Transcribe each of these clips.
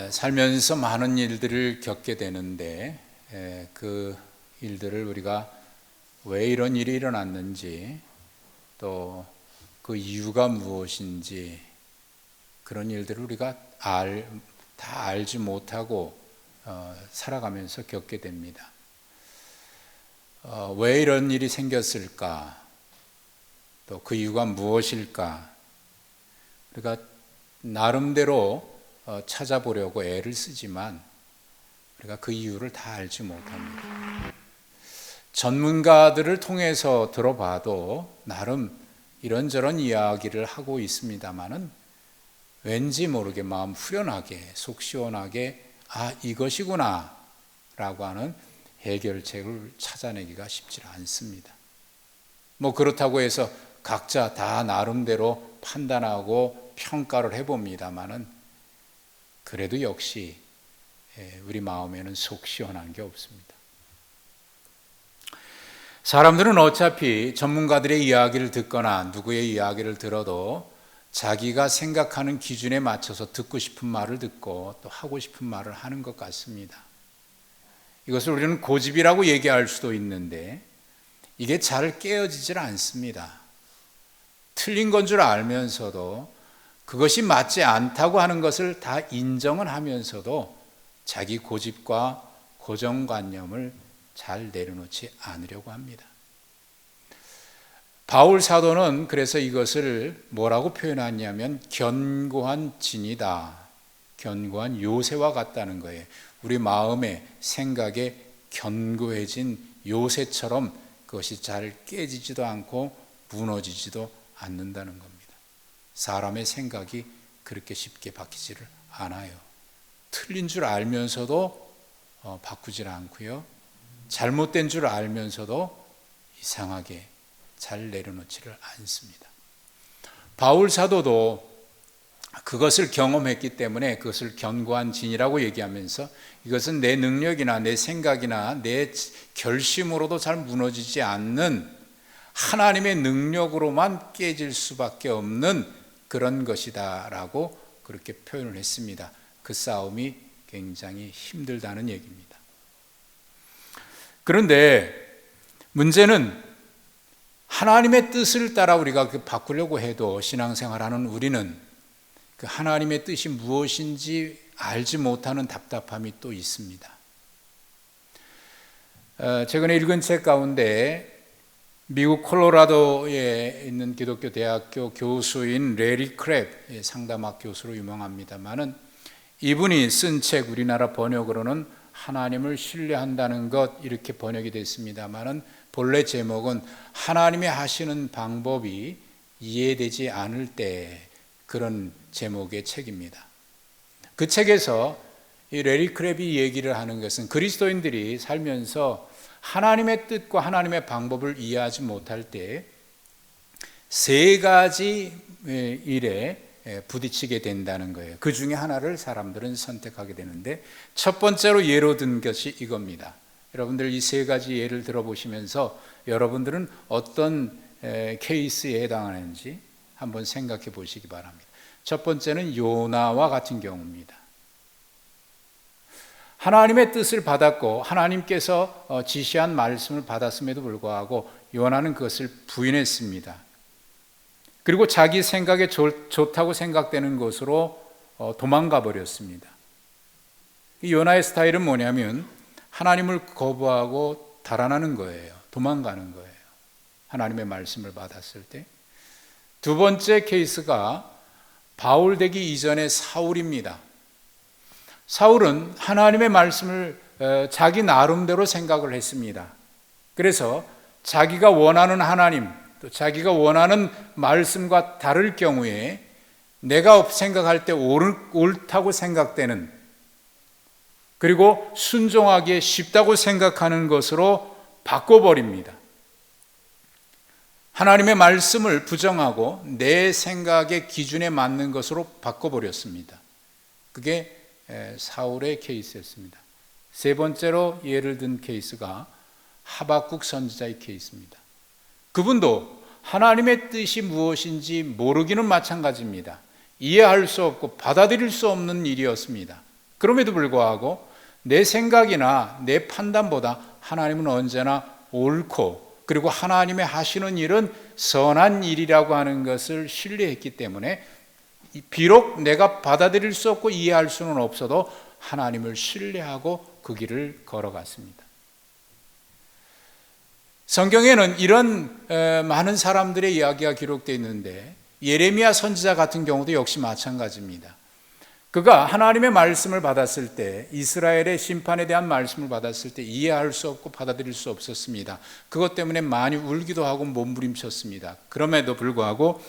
살면서 많은 일들을 겪게 되는데 그 일들을 우리가 왜 이런 일이 일어났는지 또 그 이유가 무엇인지 그런 일들을 우리가 다 알지 못하고 살아가면서 겪게 됩니다. 왜 이런 일이 생겼을까? 또 그 이유가 무엇일까? 우리가 나름대로 찾아보려고 애를 쓰지만 우리가 그 이유를 다 알지 못합니다. 전문가들을 통해서 들어봐도 나름 이런저런 이야기를 하고 있습니다마는 왠지 모르게 마음 후련하게 속 시원하게 이것이구나 라고 하는 해결책을 찾아내기가 쉽지 않습니다. 그렇다고 해서 각자 다 나름대로 판단하고 평가를 해봅니다마는 그래도 역시 우리 마음에는 속 시원한 게 없습니다. 사람들은 어차피 전문가들의 이야기를 듣거나 누구의 이야기를 들어도 자기가 생각하는 기준에 맞춰서 듣고 싶은 말을 듣고 또 하고 싶은 말을 하는 것 같습니다. 이것을 우리는 고집이라고 얘기할 수도 있는데 이게 잘 깨어지질 않습니다. 틀린 건 줄 알면서도 그것이 맞지 않다고 하는 것을 다 인정은 하면서도 자기 고집과 고정관념을 잘 내려놓지 않으려고 합니다. 바울 사도는 그래서 이것을 뭐라고 표현하냐면 견고한 진이다. 견고한 요새와 같다는 거예요. 우리 마음에 생각에 견고해진 요새처럼 그것이 잘 깨지지도 않고 무너지지도 않는다는 겁니다. 사람의 생각이 그렇게 쉽게 바뀌지를 않아요. 틀린 줄 알면서도 바꾸질 않고요. 잘못된 줄 알면서도 이상하게 잘 내려놓지를 않습니다. 바울 사도도 그것을 경험했기 때문에 그것을 견고한 진이라고 얘기하면서 이것은 내 능력이나 내 생각이나 내 결심으로도 잘 무너지지 않는 하나님의 능력으로만 깨질 수밖에 없는 그런 것이다 라고 그렇게 표현을 했습니다. 그 싸움이 굉장히 힘들다는 얘기입니다. 그런데 문제는 하나님의 뜻을 따라 우리가 바꾸려고 해도 신앙생활하는 우리는 그 하나님의 뜻이 무엇인지 알지 못하는 답답함이 또 있습니다. 최근에 읽은 책 가운데 미국 콜로라도에 있는 기독교 대학교 교수인 레리 크랩 상담학 교수로 유명합니다만은 이분이 쓴 책 우리나라 번역으로는 하나님을 신뢰한다는 것 이렇게 번역이 됐습니다만은 본래 제목은 하나님이 하시는 방법이 이해되지 않을 때 그런 제목의 책입니다. 그 책에서 이 레리 크랩이 얘기를 하는 것은 그리스도인들이 살면서 하나님의 뜻과 하나님의 방법을 이해하지 못할 때 세 가지 일에 부딪히게 된다는 거예요. 그 중에 하나를 사람들은 선택하게 되는데 첫 번째로 예로 든 것이 이겁니다. 여러분들 이 세 가지 예를 들어보시면서 여러분들은 어떤 케이스에 해당하는지 한번 생각해 보시기 바랍니다. 첫 번째는 요나와 같은 경우입니다. 하나님의 뜻을 받았고 하나님께서 지시한 말씀을 받았음에도 불구하고 요나는 그것을 부인했습니다. 그리고 자기 생각에 좋다고 생각되는 것으로 도망가 버렸습니다. 이 요나의 스타일은 뭐냐면 하나님을 거부하고 달아나는 거예요. 도망가는 거예요. 하나님의 말씀을 받았을 때. 두 번째 케이스가 바울 되기 이전의 사울입니다. 사울은 하나님의 말씀을 자기 나름대로 생각을 했습니다. 그래서 자기가 원하는 하나님, 또 자기가 원하는 말씀과 다를 경우에 내가 생각할 때 옳다고 생각되는 그리고 순종하기에 쉽다고 생각하는 것으로 바꿔버립니다. 하나님의 말씀을 부정하고 내 생각의 기준에 맞는 것으로 바꿔버렸습니다. 그게 사울의 케이스였습니다. 세 번째로 예를 든 케이스가 하박국 선지자의 케이스입니다. 그분도 하나님의 뜻이 무엇인지 모르기는 마찬가지입니다. 이해할 수 없고 받아들일 수 없는 일이었습니다. 그럼에도 불구하고 내 생각이나 내 판단보다 하나님은 언제나 옳고, 그리고 하나님의 하시는 일은 선한 일이라고 하는 것을 신뢰했기 때문에 비록 내가 받아들일 수 없고 이해할 수는 없어도 하나님을 신뢰하고 그 길을 걸어갔습니다. 성경에는 이런 많은 사람들의 이야기가 기록되어 있는데, 예레미야 선지자 같은 경우도 역시 마찬가지입니다. 그가 하나님의 말씀을 받았을 때, 이스라엘의 심판에 대한 말씀을 받았을 때 이해할 수 없고 받아들일 수 없었습니다. 그것 때문에 많이 울기도 하고 몸부림쳤습니다. 그럼에도 불구하고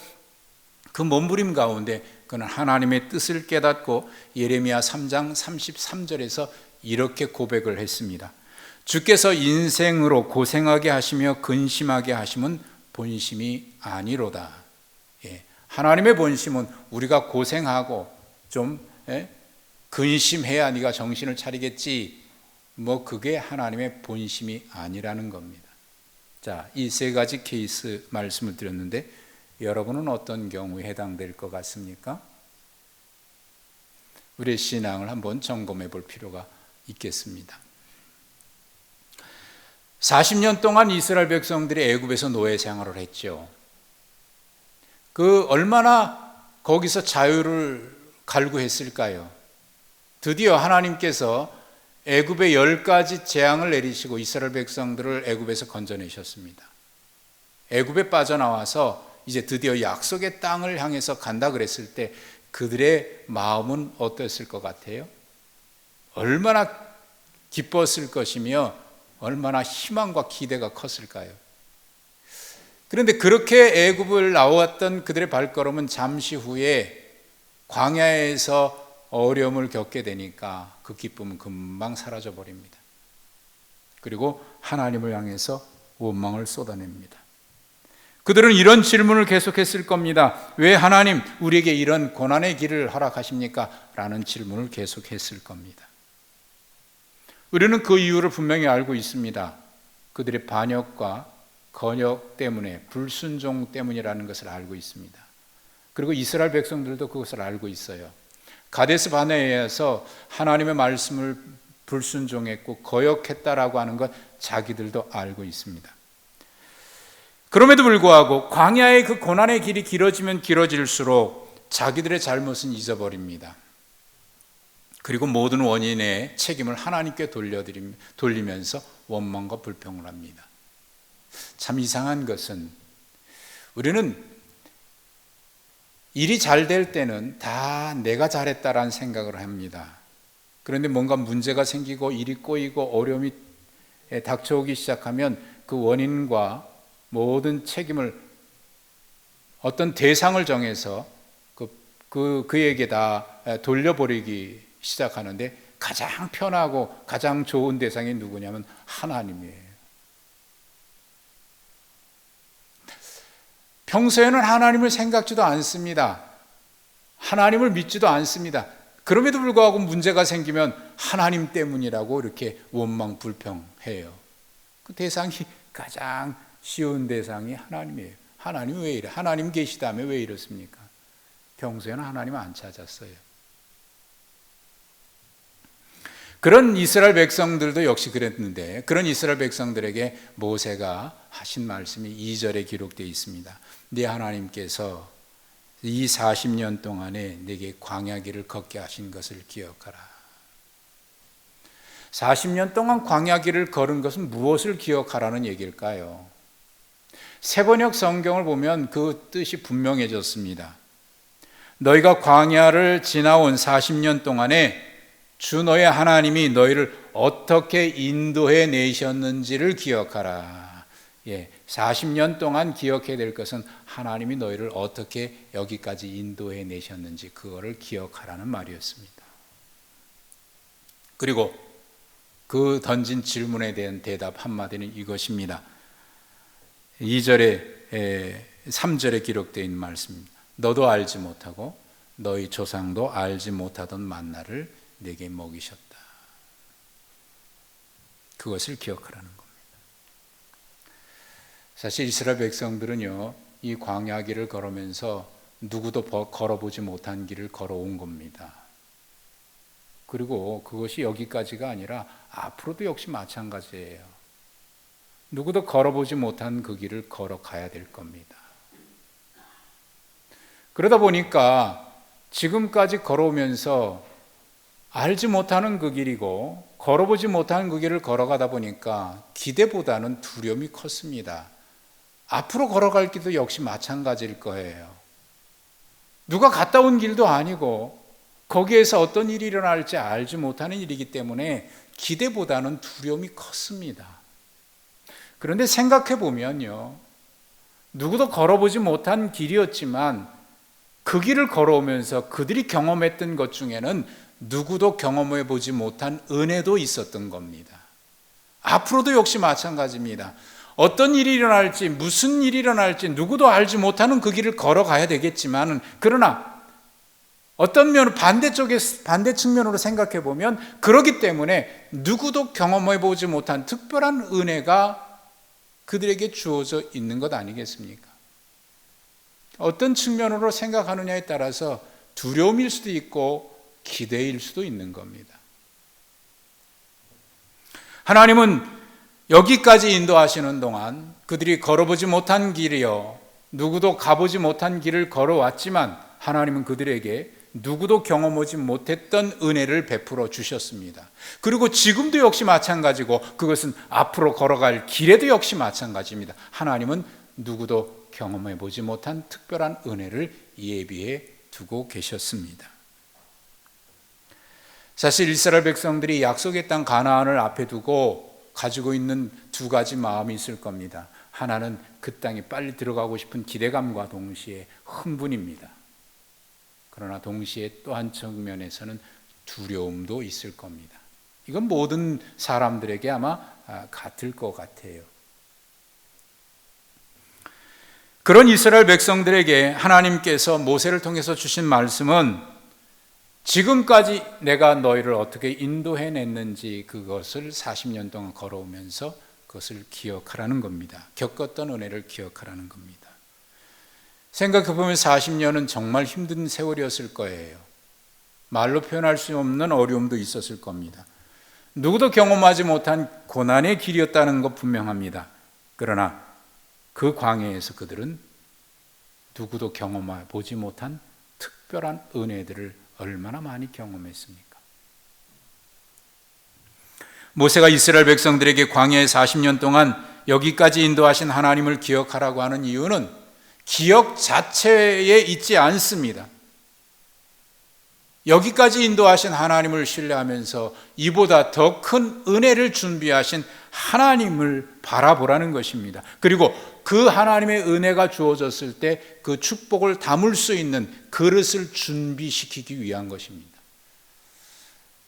그 몸부림 가운데 그는 하나님의 뜻을 깨닫고 예레미야 3장 33절에서 이렇게 고백을 했습니다. 주께서 인생으로 고생하게 하시며 근심하게 하심은 본심이 아니로다. 하나님의 본심은 우리가 고생하고 좀 근심해야 네가 정신을 차리겠지, 그게 하나님의 본심이 아니라는 겁니다. 자, 이 세 가지 케이스 말씀을 드렸는데 여러분은 어떤 경우에 해당될 것 같습니까? 우리의 신앙을 한번 점검해 볼 필요가 있겠습니다. 40년 동안 이스라엘 백성들이 애굽에서 노예 생활을 했죠. 얼마나 거기서 자유를 갈구했을까요? 드디어 하나님께서 애굽의 10가지 재앙을 내리시고 이스라엘 백성들을 애굽에서 건져내셨습니다. 애굽에 빠져나와서 이제 드디어 약속의 땅을 향해서 간다 그랬을 때 그들의 마음은 어땠을 것 같아요? 얼마나 기뻤을 것이며 얼마나 희망과 기대가 컸을까요? 그런데 그렇게 애굽을 나왔던 그들의 발걸음은 잠시 후에 광야에서 어려움을 겪게 되니까 그 기쁨은 금방 사라져 버립니다. 그리고 하나님을 향해서 원망을 쏟아냅니다. 그들은 이런 질문을 계속했을 겁니다. 왜 하나님 우리에게 이런 고난의 길을 허락하십니까? 라는 질문을 계속했을 겁니다. 우리는 그 이유를 분명히 알고 있습니다. 그들의 반역과 건역 때문에, 불순종 때문이라는 것을 알고 있습니다. 그리고 이스라엘 백성들도 그것을 알고 있어요. 가데스 바네아에서 하나님의 말씀을 불순종했고 거역했다라고 하는 것 자기들도 알고 있습니다. 그럼에도 불구하고 광야의 그 고난의 길이 길어지면 길어질수록 자기들의 잘못은 잊어버립니다. 그리고 모든 원인의 책임을 하나님께 돌리면서 원망과 불평을 합니다. 참 이상한 것은 우리는 일이 잘 될 때는 다 내가 잘했다라는 생각을 합니다. 그런데 뭔가 문제가 생기고 일이 꼬이고 어려움이 닥쳐오기 시작하면 그 원인과 모든 책임을 어떤 대상을 정해서 그에게 다 돌려버리기 시작하는데 가장 편하고 가장 좋은 대상이 누구냐면 하나님이에요. 평소에는 하나님을 생각지도 않습니다. 하나님을 믿지도 않습니다. 그럼에도 불구하고 문제가 생기면 하나님 때문이라고 이렇게 원망 불평해요. 그 대상이 가장 쉬운 대상이 하나님이에요. 하나님 왜 이래? 하나님 계시다며 왜 이렇습니까? 평소에는 하나님 안 찾았어요. 그런 이스라엘 백성들도 역시 그랬는데, 그런 이스라엘 백성들에게 모세가 하신 말씀이 2절에 기록되어 있습니다. 네 하나님께서 이 40년 동안에 내게 광야길을 걷게 하신 것을 기억하라. 40년 동안 광야길을 걸은 것은 무엇을 기억하라는 얘기일까요? 세번역 성경을 보면 그 뜻이 분명해졌습니다. 너희가 광야를 지나온 40년 동안에 주 너의 하나님이 너희를 어떻게 인도해 내셨는지를 기억하라. 40년 동안 기억해야 될 것은 하나님이 너희를 어떻게 여기까지 인도해 내셨는지 그거를 기억하라는 말이었습니다. 그리고 그 던진 질문에 대한 대답 한마디는 이것입니다. 2절에 3절에 기록되어 있는 말씀입니다. 너도 알지 못하고 너희 조상도 알지 못하던 만나를 내게 먹이셨다. 그것을 기억하라는 겁니다. 사실 이스라엘 백성들은요, 이 광야 길을 걸으면서 누구도 걸어보지 못한 길을 걸어온 겁니다. 그리고 그것이 여기까지가 아니라 앞으로도 역시 마찬가지예요. 누구도 걸어보지 못한 그 길을 걸어가야 될 겁니다. 그러다 보니까 지금까지 걸어오면서 알지 못하는 그 길이고 걸어보지 못한 그 길을 걸어가다 보니까 기대보다는 두려움이 컸습니다. 앞으로 걸어갈 길도 역시 마찬가지일 거예요. 누가 갔다 온 길도 아니고 거기에서 어떤 일이 일어날지 알지 못하는 일이기 때문에 기대보다는 두려움이 컸습니다. 그런데 생각해 보면요, 누구도 걸어보지 못한 길이었지만 그 길을 걸어오면서 그들이 경험했던 것 중에는 누구도 경험해 보지 못한 은혜도 있었던 겁니다. 앞으로도 역시 마찬가지입니다. 어떤 일이 일어날지, 무슨 일이 일어날지 누구도 알지 못하는 그 길을 걸어가야 되겠지만, 그러나 어떤 반대 측면으로 생각해 보면 그렇기 때문에 누구도 경험해 보지 못한 특별한 은혜가 그들에게 주어져 있는 것 아니겠습니까? 어떤 측면으로 생각하느냐에 따라서 두려움일 수도 있고 기대일 수도 있는 겁니다. 하나님은 여기까지 인도하시는 동안 그들이 걸어보지 못한 길이요, 누구도 가보지 못한 길을 걸어왔지만 하나님은 그들에게 누구도 경험하지 못했던 은혜를 베풀어 주셨습니다. 그리고 지금도 역시 마찬가지고 그것은 앞으로 걸어갈 길에도 역시 마찬가지입니다. 하나님은 누구도 경험해 보지 못한 특별한 은혜를 예비해 두고 계셨습니다. 사실 이스라엘 백성들이 약속의 땅 가나안을 앞에 두고 가지고 있는 두 가지 마음이 있을 겁니다. 하나는 그 땅에 빨리 들어가고 싶은 기대감과 동시에 흥분입니다. 그러나 동시에 또 한 측면에서는 두려움도 있을 겁니다. 이건 모든 사람들에게 아마 같을 것 같아요. 그런 이스라엘 백성들에게 하나님께서 모세를 통해서 주신 말씀은 지금까지 내가 너희를 어떻게 인도해냈는지 그것을 40년 동안 걸어오면서 그것을 기억하라는 겁니다. 겪었던 은혜를 기억하라는 겁니다. 생각해보면 40년은 정말 힘든 세월이었을 거예요. 말로 표현할 수 없는 어려움도 있었을 겁니다. 누구도 경험하지 못한 고난의 길이었다는 것 분명합니다. 그러나 그 광야에서 그들은 누구도 경험해보지 못한 특별한 은혜들을 얼마나 많이 경험했습니까? 모세가 이스라엘 백성들에게 광야에 40년 동안 여기까지 인도하신 하나님을 기억하라고 하는 이유는 기억 자체에 있지 않습니다. 여기까지 인도하신 하나님을 신뢰하면서 이보다 더 큰 은혜를 준비하신 하나님을 바라보라는 것입니다. 그리고 그 하나님의 은혜가 주어졌을 때 그 축복을 담을 수 있는 그릇을 준비시키기 위한 것입니다.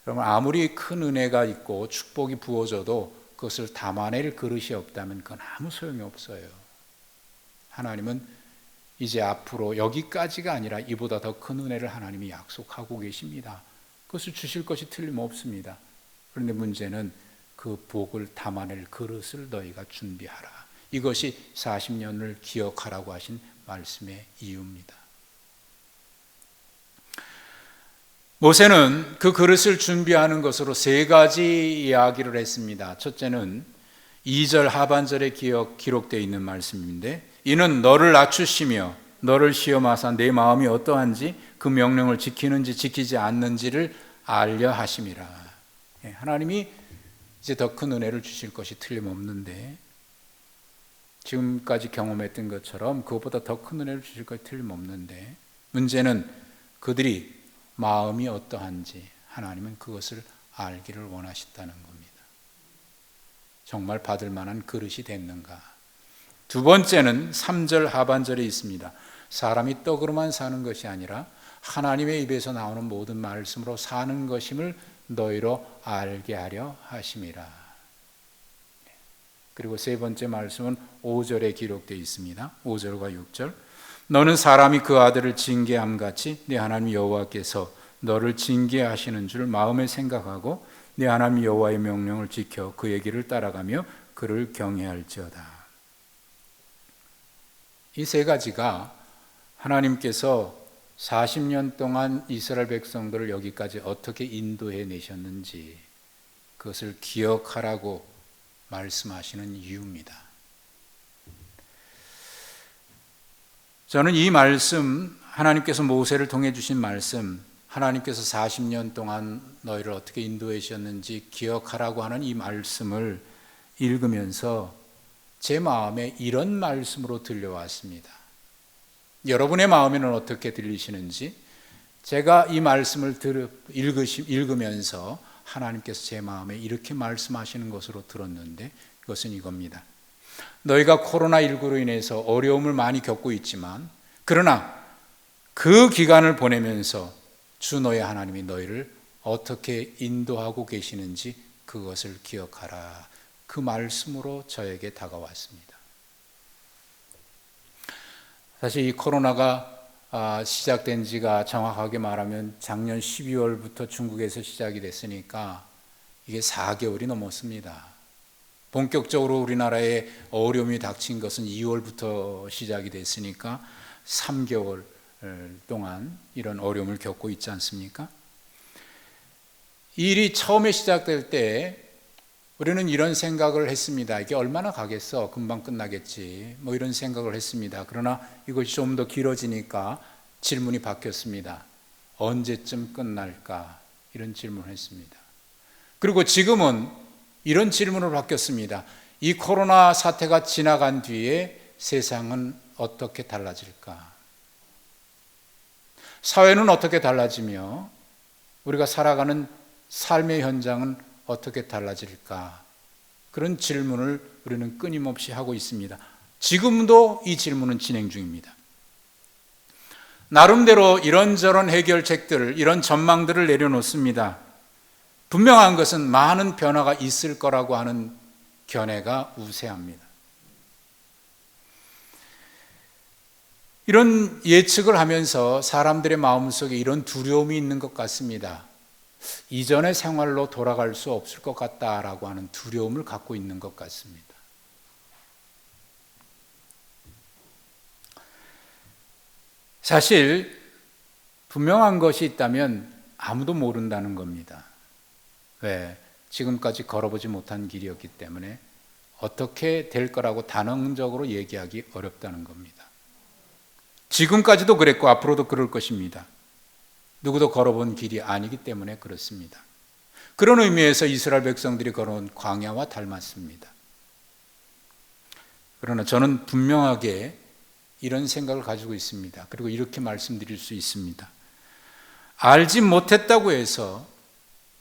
그러면 아무리 큰 은혜가 있고 축복이 부어져도 그것을 담아낼 그릇이 없다면 그건 아무 소용이 없어요. 하나님은 이제 앞으로 여기까지가 아니라 이보다 더 큰 은혜를 하나님이 약속하고 계십니다. 그것을 주실 것이 틀림없습니다. 그런데 문제는 그 복을 담아낼 그릇을 너희가 준비하라. 이것이 40년을 기억하라고 하신 말씀의 이유입니다. 모세는 그 그릇을 준비하는 것으로 세 가지 이야기를 했습니다. 첫째는 2절 하반절에 기록되어 있는 말씀인데, 이는 너를 낮추시며 너를 시험하사 내 마음이 어떠한지 그 명령을 지키는지 지키지 않는지를 알려 하심이라. 하나님이 이제 더 큰 은혜를 주실 것이 틀림없는데, 지금까지 경험했던 것처럼 그것보다 더 큰 은혜를 주실 것이 틀림없는데, 문제는 그들이 마음이 어떠한지 하나님은 그것을 알기를 원하신다는 겁니다. 정말 받을 만한 그릇이 됐는가? 두 번째는 3절 하반절에 있습니다. 사람이 떡으로만 사는 것이 아니라 하나님의 입에서 나오는 모든 말씀으로 사는 것임을 너희로 알게 하려 하심이라. 그리고 세 번째 말씀은 5절에 기록되어 있습니다. 5절과 6절. 너는 사람이 그 아들을 징계함같이 네 하나님 여호와께서 너를 징계하시는 줄 마음에 생각하고 네 하나님 여호와의 명령을 지켜 그의 길을 따라가며 그를 경외할지어다. 이 세 가지가 하나님께서 40년 동안 이스라엘 백성들을 여기까지 어떻게 인도해 내셨는지 그것을 기억하라고 말씀하시는 이유입니다. 저는 이 말씀, 하나님께서 모세를 통해 주신 말씀, 하나님께서 40년 동안 너희를 어떻게 인도해 주셨는지 기억하라고 하는 이 말씀을 읽으면서 제 마음에 이런 말씀으로 들려왔습니다. 여러분의 마음에는 어떻게 들리시는지, 제가 이 말씀을 읽으면서 하나님께서 제 마음에 이렇게 말씀하시는 것으로 들었는데, 그것은 이겁니다. 너희가 코로나19로 인해서 어려움을 많이 겪고 있지만, 그러나 그 기간을 보내면서 주 너희 하나님이 너희를 어떻게 인도하고 계시는지 그것을 기억하라. 그 말씀으로 저에게 다가왔습니다. 사실 이 코로나가 시작된 지가 정확하게 말하면 작년 12월부터 중국에서 시작이 됐으니까 이게 4개월이 넘었습니다. 본격적으로 우리나라에 어려움이 닥친 것은 2월부터 시작이 됐으니까 3개월 동안 이런 어려움을 겪고 있지 않습니까? 이 일이 처음에 시작될 때 우리는 이런 생각을 했습니다. 이게 얼마나 가겠어? 금방 끝나겠지. 뭐 이런 생각을 했습니다. 그러나 이것이 좀 더 길어지니까 질문이 바뀌었습니다. 언제쯤 끝날까? 이런 질문을 했습니다. 그리고 지금은 이런 질문으로 바뀌었습니다. 이 코로나 사태가 지나간 뒤에 세상은 어떻게 달라질까? 사회는 어떻게 달라지며 우리가 살아가는 삶의 현장은 어떻게 달라질까? 그런 질문을 우리는 끊임없이 하고 있습니다. 지금도 이 질문은 진행 중입니다. 나름대로 이런저런 해결책들, 이런 전망들을 내려놓습니다. 분명한 것은 많은 변화가 있을 거라고 하는 견해가 우세합니다. 이런 예측을 하면서 사람들의 마음속에 이런 두려움이 있는 것 같습니다. 이전의 생활로 돌아갈 수 없을 것 같다라고 하는 두려움을 갖고 있는 것 같습니다. 사실 분명한 것이 있다면 아무도 모른다는 겁니다. 왜? 지금까지 걸어보지 못한 길이었기 때문에 어떻게 될 거라고 단언적으로 얘기하기 어렵다는 겁니다. 지금까지도 그랬고 앞으로도 그럴 것입니다. 누구도 걸어본 길이 아니기 때문에 그렇습니다. 그런 의미에서 이스라엘 백성들이 걸어온 광야와 닮았습니다. 그러나 저는 분명하게 이런 생각을 가지고 있습니다. 그리고 이렇게 말씀드릴 수 있습니다. 알지 못했다고 해서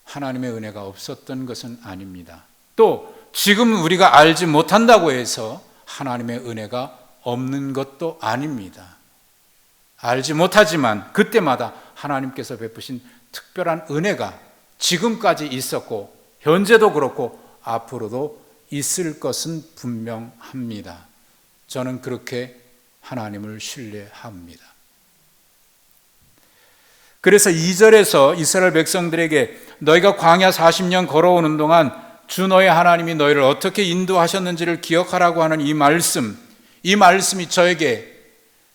하나님의 은혜가 없었던 것은 아닙니다. 또 지금 우리가 알지 못한다고 해서 하나님의 은혜가 없는 것도 아닙니다. 알지 못하지만 그때마다 하나님께서 베푸신 특별한 은혜가 지금까지 있었고 현재도 그렇고 앞으로도 있을 것은 분명합니다. 저는 그렇게 하나님을 신뢰합니다. 그래서 2절에서 이스라엘 백성들에게 너희가 광야 40년 걸어오는 동안 주 너희 하나님이 너희를 어떻게 인도하셨는지를 기억하라고 하는 이 말씀이 저에게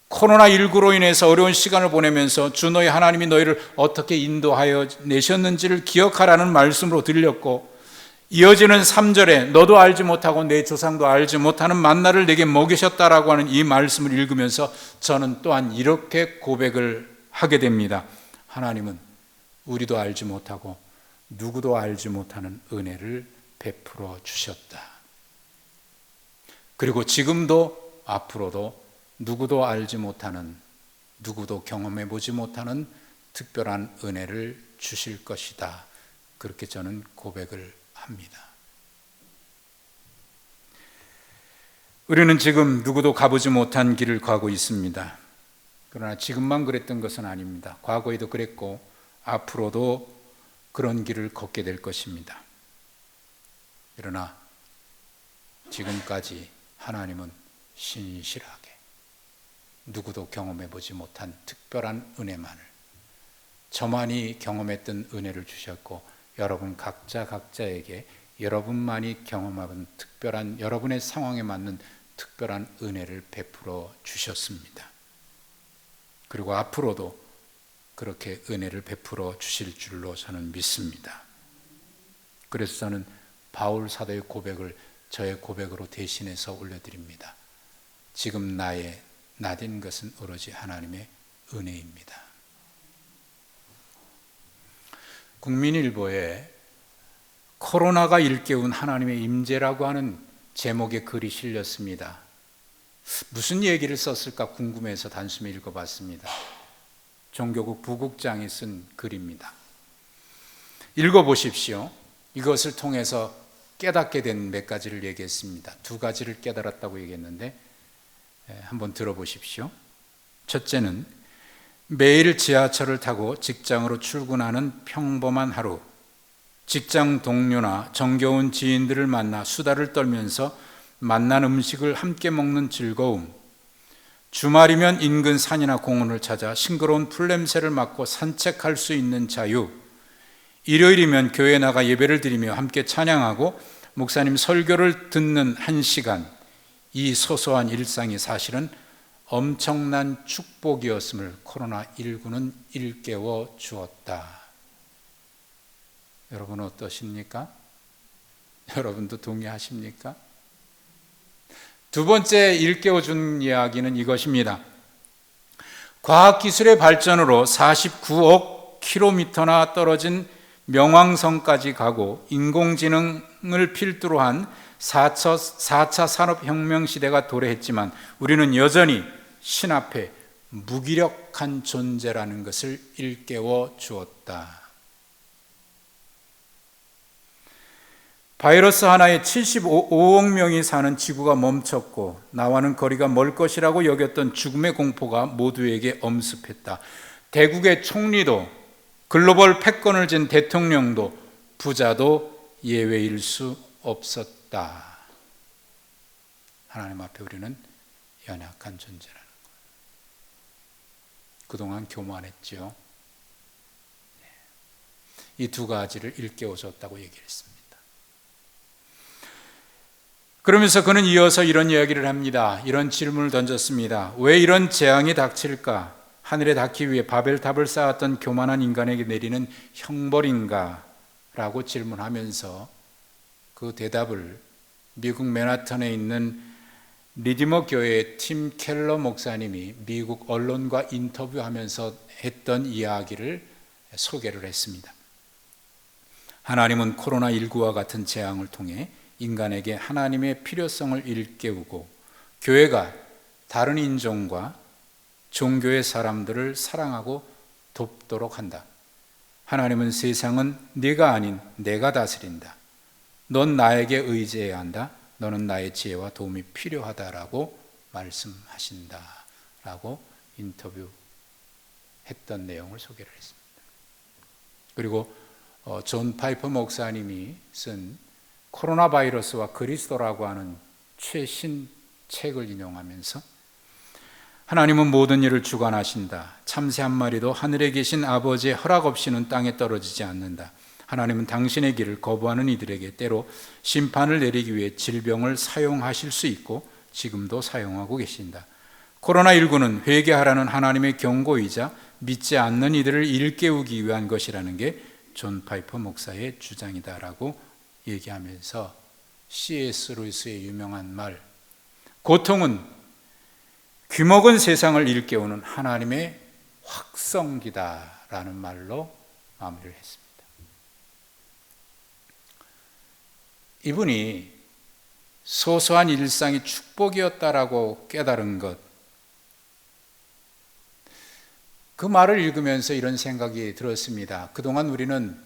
코로나19로 인해서 어려운 시간을 보내면서 주 너희 하나님이 너희를 어떻게 인도하여 내셨는지를 기억하라는 말씀으로 들렸고, 이어지는 3절에 너도 알지 못하고 내 조상도 알지 못하는 만나를 내게 먹이셨다라고 하는 이 말씀을 읽으면서 저는 또한 이렇게 고백을 하게 됩니다. 하나님은 우리도 알지 못하고 누구도 알지 못하는 은혜를 베풀어 주셨다. 그리고 지금도 앞으로도 누구도 알지 못하는, 누구도 경험해 보지 못하는 특별한 은혜를 주실 것이다. 그렇게 저는 고백을 합니다. 우리는 지금 누구도 가보지 못한 길을 가고 있습니다. 그러나 지금만 그랬던 것은 아닙니다. 과거에도 그랬고 앞으로도 그런 길을 걷게 될 것입니다. 그러나 지금까지 하나님은 신실하게 누구도 경험해 보지 못한 특별한 은혜만을, 저만이 경험했던 은혜를 주셨고 여러분 각자에게 여러분만이 경험한 특별한, 여러분의 상황에 맞는 특별한 은혜를 베풀어 주셨습니다. 그리고 앞으로도 그렇게 은혜를 베풀어 주실 줄로 저는 믿습니다. 그래서 저는 바울 사도의 고백을 저의 고백으로 대신해서 올려드립니다. 지금 나된 것은 오로지 하나님의 은혜입니다. 국민일보에 코로나가 일깨운 하나님의 임재라고 하는 제목의 글이 실렸습니다. 무슨 얘기를 썼을까 궁금해서 단숨에 읽어봤습니다. 종교국 부국장이 쓴 글입니다. 읽어보십시오. 이것을 통해서 깨닫게 된 몇 가지를 얘기했습니다. 두 가지를 깨달았다고 얘기했는데 한번 들어보십시오. 첫째는 매일 지하철을 타고 직장으로 출근하는 평범한 하루, 직장 동료나 정겨운 지인들을 만나 수다를 떨면서 만난 음식을 함께 먹는 즐거움, 주말이면 인근 산이나 공원을 찾아 싱그러운 풀냄새를 맡고 산책할 수 있는 자유, 일요일이면 교회에 나가 예배를 드리며 함께 찬양하고 목사님 설교를 듣는 1시간, 이 소소한 일상이 사실은 엄청난 축복이었음을 코로나19는 일깨워 주었다. 여러분 어떠십니까? 여러분도 동의하십니까? 두 번째 일깨워 준 이야기는 이것입니다. 과학기술의 발전으로 49억 킬로미터나 떨어진 명왕성까지 가고 인공지능을 필두로 한 4차 산업혁명 시대가 도래했지만 우리는 여전히 신 앞에 무기력한 존재라는 것을 일깨워 주었다. 바이러스 하나에 75억 명이 사는 지구가 멈췄고 나와는 거리가 멀 것이라고 여겼던 죽음의 공포가 모두에게 엄습했다. 대국의 총리도 글로벌 패권을 쥔 대통령도 부자도 예외일 수 없었다. 하나님 앞에 우리는 연약한 존재라는 거예요. 그동안 교만했죠. 이 두 가지를 일깨워줬다고 얘기했습니다. 그러면서 그는 이어서 이런 이야기를 합니다. 이런 질문을 던졌습니다. 왜 이런 재앙이 닥칠까? 하늘에 닿기 위해 바벨탑을 쌓았던 교만한 인간에게 내리는 형벌인가? 라고 질문하면서 그 대답을 미국 맨하탄에 있는 리디머 교회의 팀 켈러 목사님이 미국 언론과 인터뷰하면서 했던 이야기를 소개를 했습니다. 하나님은 코로나19와 같은 재앙을 통해 인간에게 하나님의 필요성을 일깨우고 교회가 다른 인종과 종교의 사람들을 사랑하고 돕도록 한다. 하나님은 세상은 네가 아닌 내가 다스린다. 넌 나에게 의지해야 한다. 너는 나의 지혜와 도움이 필요하다라고 말씀하신다. 라고 인터뷰했던 내용을 소개를 했습니다. 그리고 존 파이퍼 목사님이 쓴 코로나 바이러스와 그리스도라고 하는 최신 책을 인용하면서 하나님은 모든 일을 주관하신다. 참새 한 마리도 하늘에 계신 아버지의 허락 없이는 땅에 떨어지지 않는다. 하나님은 당신의 길을 거부하는 이들에게 때로 심판을 내리기 위해 질병을 사용하실 수 있고 지금도 사용하고 계신다. 코로나19는 회개하라는 하나님의 경고이자 믿지 않는 이들을 일깨우기 위한 것이라는 게 존 파이퍼 목사의 주장이다라고 얘기하면서 C.S. 루이스의 유명한 말, 고통은 귀먹은 세상을 일깨우는 하나님의 확성기다라는 말로 마무리를 했습니다. 이분이 소소한 일상이 축복이었다라고 깨달은 것, 그 말을 읽으면서 이런 생각이 들었습니다. 그동안 우리는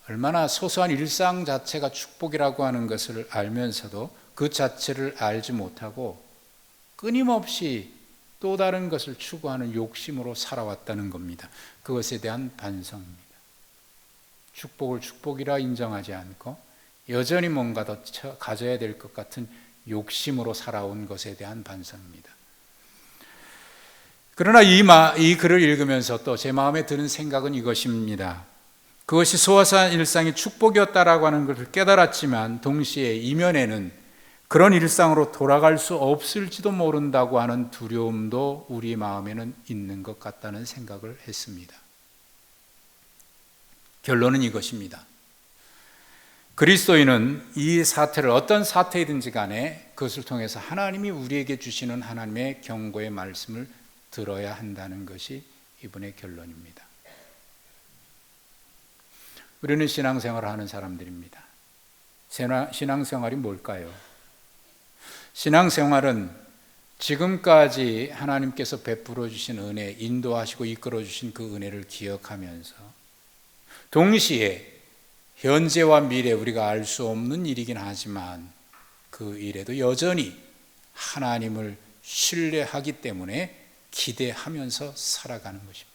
얼마나 소소한 일상 자체가 축복이라고 하는 것을 알면서도 그 자체를 알지 못하고 끊임없이 또 다른 것을 추구하는 욕심으로 살아왔다는 겁니다. 그것에 대한 반성입니다. 축복을 축복이라 인정하지 않고 여전히 뭔가 더 가져야 될 것 같은 욕심으로 살아온 것에 대한 반성입니다. 그러나 이 글을 읽으면서 또 제 마음에 드는 생각은 이것입니다. 그것이 소소한 일상이 축복이었다라고 하는 것을 깨달았지만 동시에 이면에는 그런 일상으로 돌아갈 수 없을지도 모른다고 하는 두려움도 우리 마음에는 있는 것 같다는 생각을 했습니다. 결론은 이것입니다. 그리스도인은 이 사태를 어떤 사태이든지 간에 그것을 통해서 하나님이 우리에게 주시는 하나님의 경고의 말씀을 들어야 한다는 것이 이분의 결론입니다. 우리는 신앙생활을 하는 사람들입니다. 신앙생활이 뭘까요? 신앙생활은 지금까지 하나님께서 베풀어 주신 은혜, 인도하시고 이끌어 주신 그 은혜를 기억하면서 동시에 현재와 미래 우리가 알 수 없는 일이긴 하지만 그 일에도 여전히 하나님을 신뢰하기 때문에 기대하면서 살아가는 것입니다.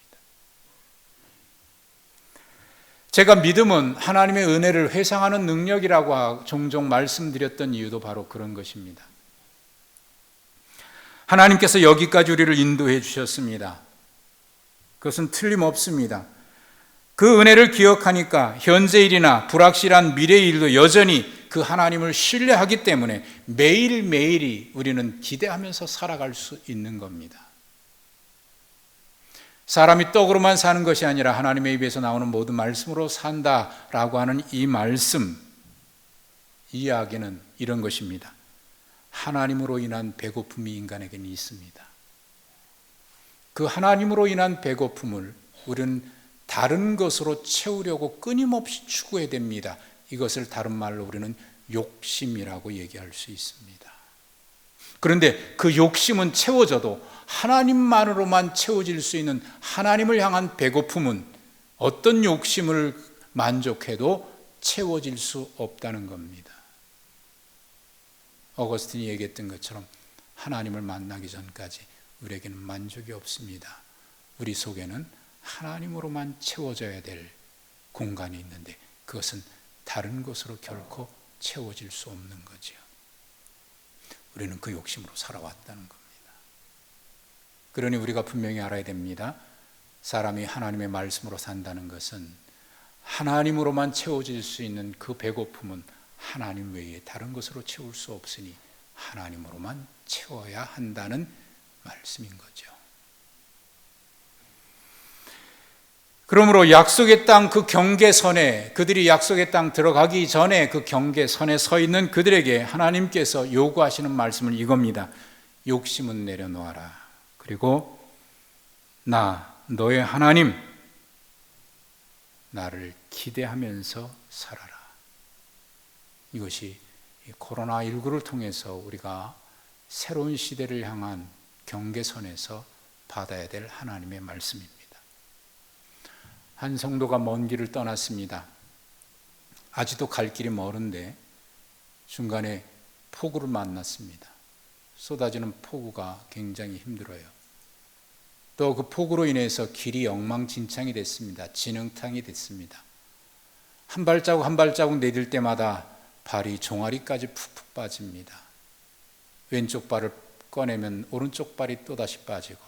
제가 믿음은 하나님의 은혜를 회상하는 능력이라고 종종 말씀드렸던 이유도 바로 그런 것입니다. 하나님께서 여기까지 우리를 인도해 주셨습니다. 그것은 틀림없습니다. 그 은혜를 기억하니까 현재 일이나 불확실한 미래의 일도 여전히 그 하나님을 신뢰하기 때문에 매일매일이 우리는 기대하면서 살아갈 수 있는 겁니다. 사람이 떡으로만 사는 것이 아니라 하나님의 입에서 나오는 모든 말씀으로 산다라고 하는 이 말씀, 이 이야기는 이런 것입니다. 하나님으로 인한 배고픔이 인간에게는 있습니다. 그 하나님으로 인한 배고픔을 우리는 다른 것으로 채우려고 끊임없이 추구해야 됩니다. 이것을 다른 말로 우리는 욕심이라고 얘기할 수 있습니다. 그런데 그 욕심은 채워져도 하나님만으로만 채워질 수 있는 하나님을 향한 배고픔은 어떤 욕심을 만족해도 채워질 수 없다는 겁니다. 어거스틴이 얘기했던 것처럼 하나님을 만나기 전까지 우리에게는 만족이 없습니다. 우리 속에는 하나님으로만 채워져야 될 공간이 있는데 그것은 다른 것으로 결코 채워질 수 없는 거지요. 우리는 그 욕심으로 살아왔다는 겁니다. 그러니 우리가 분명히 알아야 됩니다. 사람이 하나님의 말씀으로 산다는 것은 하나님으로만 채워질 수 있는 그 배고픔은 하나님 외에 다른 것으로 채울 수 없으니 하나님으로만 채워야 한다는 말씀인 거죠. 그러므로 약속의 땅 그 경계선에, 그들이 약속의 땅 들어가기 전에 그 경계선에 서 있는 그들에게 하나님께서 요구하시는 말씀은 이겁니다. 욕심은 내려놓아라. 그리고 너의 하나님, 나를 기대하면서 살아라. 이것이 코로나19를 통해서 우리가 새로운 시대를 향한 경계선에서 받아야 될 하나님의 말씀입니다. 한 성도가 먼 길을 떠났습니다. 아직도 갈 길이 멀은데 중간에 폭우를 만났습니다. 쏟아지는 폭우가 굉장히 힘들어요. 또 그 폭우로 인해서 길이 엉망진창이 됐습니다. 진흙탕이 됐습니다. 한 발자국 한 발자국 내딜 때마다 발이 종아리까지 푹푹 빠집니다. 왼쪽 발을 꺼내면 오른쪽 발이 또다시 빠지고,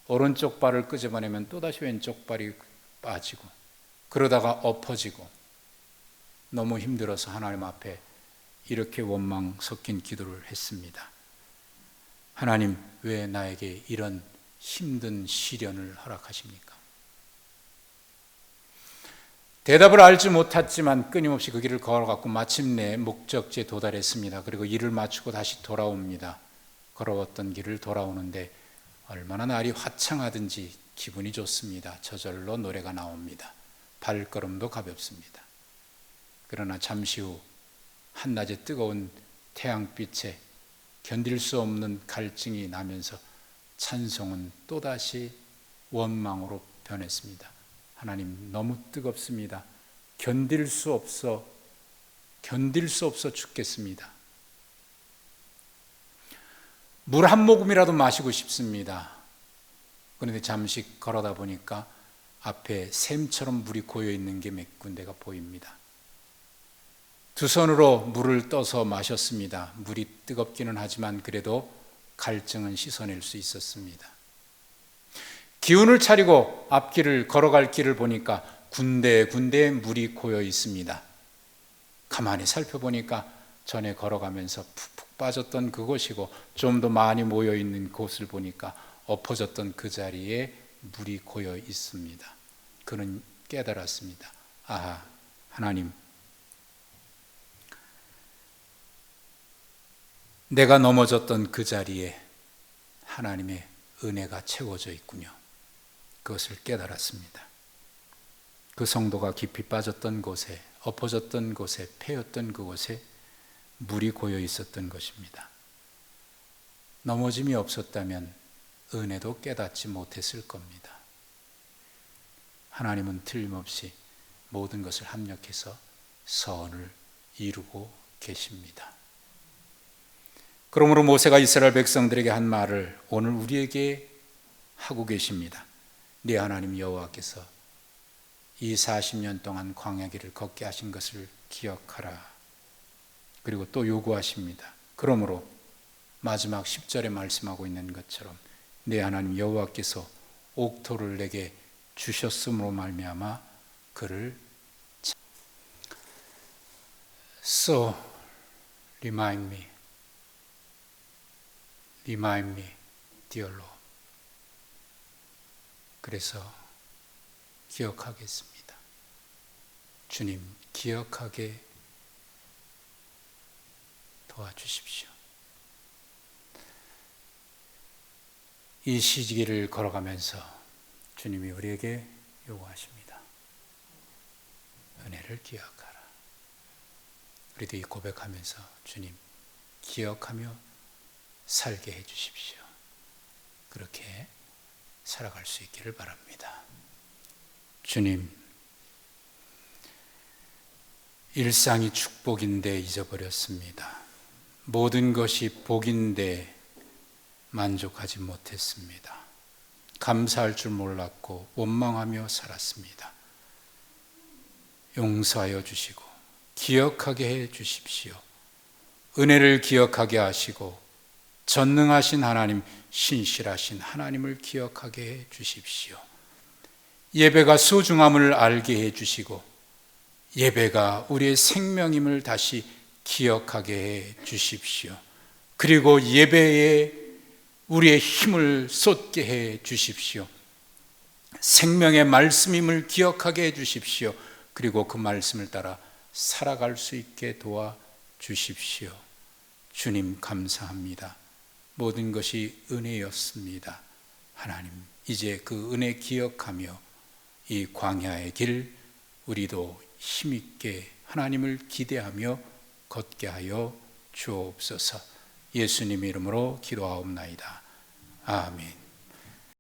오른쪽 발을 끄집어내면 또다시 왼쪽 발이 빠지고, 그러다가 엎어지고, 너무 힘들어서 하나님 앞에 이렇게 원망 섞인 기도를 했습니다. 하나님, 왜 나에게 이런 힘든 시련을 허락하십니까? 대답을 알지 못했지만 끊임없이 그 길을 걸어갔고 마침내 목적지에 도달했습니다. 그리고 일을 마치고 다시 돌아옵니다. 걸어왔던 길을 돌아오는데 얼마나 날이 화창하든지 기분이 좋습니다. 저절로 노래가 나옵니다. 발걸음도 가볍습니다. 그러나 잠시 후 한낮의 뜨거운 태양빛에 견딜 수 없는 갈증이 나면서 찬송은 또다시 원망으로 변했습니다. 하나님, 너무 뜨겁습니다. 견딜 수 없어 죽겠습니다. 물 한 모금이라도 마시고 싶습니다. 그런데 잠시 걸어다 보니까 앞에 샘처럼 물이 고여 있는 게 몇 군데가 보입니다. 두 손으로 물을 떠서 마셨습니다. 물이 뜨겁기는 하지만 그래도 갈증은 씻어낼 수 있었습니다. 기운을 차리고 앞길을 걸어갈 길을 보니까 군데군데 물이 고여 있습니다. 가만히 살펴보니까 전에 걸어가면서 푹푹 빠졌던 그곳이고, 좀 더 많이 모여 있는 곳을 보니까 엎어졌던 그 자리에 물이 고여 있습니다. 그는 깨달았습니다. 하나님, 내가 넘어졌던 그 자리에 하나님의 은혜가 채워져 있군요. 그것을 깨달았습니다. 그 성도가 깊이 빠졌던 곳에, 엎어졌던 곳에, 패였던 그곳에 물이 고여 있었던 것입니다. 넘어짐이 없었다면 은혜도 깨닫지 못했을 겁니다. 하나님은 틀림없이 모든 것을 합력해서 선을 이루고 계십니다. 그러므로 모세가 이스라엘 백성들에게 한 말을 오늘 우리에게 하고 계십니다. 네 하나님 여호와께서 이 40년 동안 광야길을 걷게 하신 것을 기억하라. 그리고 또 요구하십니다. 그러므로 마지막 10절에 말씀하고 있는 것처럼 네 하나님 여호와께서 옥토를 내게 주셨음으로 말미암아 그를 So remind me, dear Lord. 그래서 기억하겠습니다. 주님, 기억하게 도와주십시오. 이 시기를 걸어가면서 주님이 우리에게 요구하십니다. 은혜를 기억하라. 우리도 이 고백하면서 주님, 기억하며 살게 해주십시오. 그렇게 살아갈 수 있기를 바랍니다. 주님, 일상이 축복인데 잊어버렸습니다. 모든 것이 복인데 만족하지 못했습니다. 감사할 줄 몰랐고 원망하며 살았습니다. 용서하여 주시고 기억하게 해 주십시오. 은혜를 기억하게 하시고 전능하신 하나님, 신실하신 하나님을 기억하게 해 주십시오. 예배가 소중함을 알게 해 주시고 예배가 우리의 생명임을 다시 기억하게 해 주십시오. 그리고 예배에 우리의 힘을 쏟게 해 주십시오. 생명의 말씀임을 기억하게 해 주십시오. 그리고 그 말씀을 따라 살아갈 수 있게 도와 주십시오. 주님 감사합니다. 모든 것이 은혜였습니다. 하나님, 이제 그 은혜 기억하며 이 광야의 길 우리도 힘있게 하나님을 기대하며 걷게 하여 주옵소서. 예수님 이름으로 기도하옵나이다. 아멘.